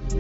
Our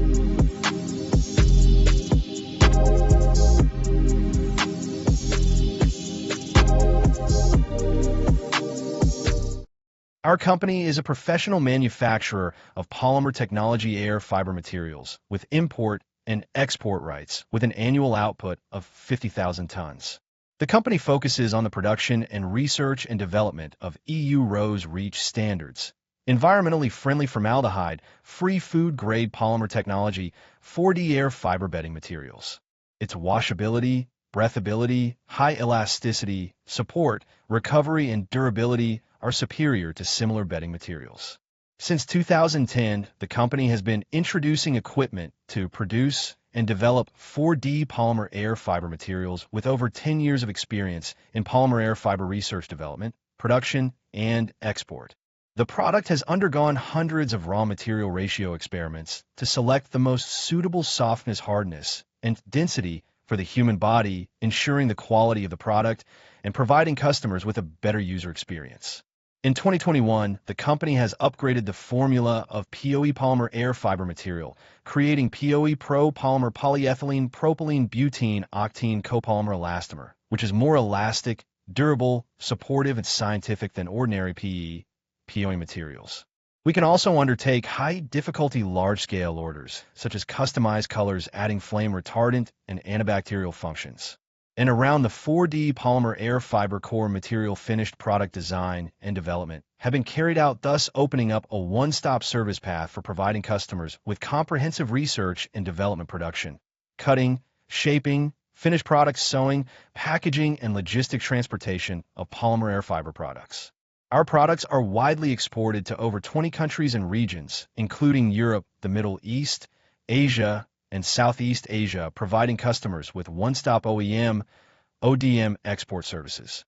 company is a professional manufacturer of polymer technology air fiber materials with import and export rights with an annual output of 50,000 tons. The company focuses on the production and research and development of EU RoHS REACH standards, environmentally friendly formaldehyde-free food-grade polymer technology, 4D air fiber bedding materials. Its washability, breathability, high elasticity, support, recovery, and durability are superior to similar bedding materials. Since 2010, the company has been introducing equipment to produce and develop 4D polymer air fiber materials with over 10 years of experience in polymer air fiber research development, production, and export. The product has undergone hundreds of raw material ratio experiments to select the most suitable softness, hardness, and density for the human body, ensuring the quality of the product and providing customers with a better user experience. In 2021, the company has upgraded the formula of POE polymer air fiber material, creating POE Pro Polymer Polyethylene Propylene Butene Octene Copolymer Elastomer, which is more elastic, durable, supportive, and scientific than ordinary POE materials. We can also undertake high-difficulty large-scale orders, such as customized colors adding flame retardant and antibacterial functions. And around the 4D polymer air fiber core material finished product design and development have been carried out, thus opening up a one-stop service path for providing customers with comprehensive research and development production, cutting, shaping, finished product sewing, packaging, and logistic transportation of polymer air fiber products. Our products are widely exported to over 20 countries and regions, including Europe, the Middle East, Asia, and Southeast Asia, providing customers with one-stop OEM, ODM export services.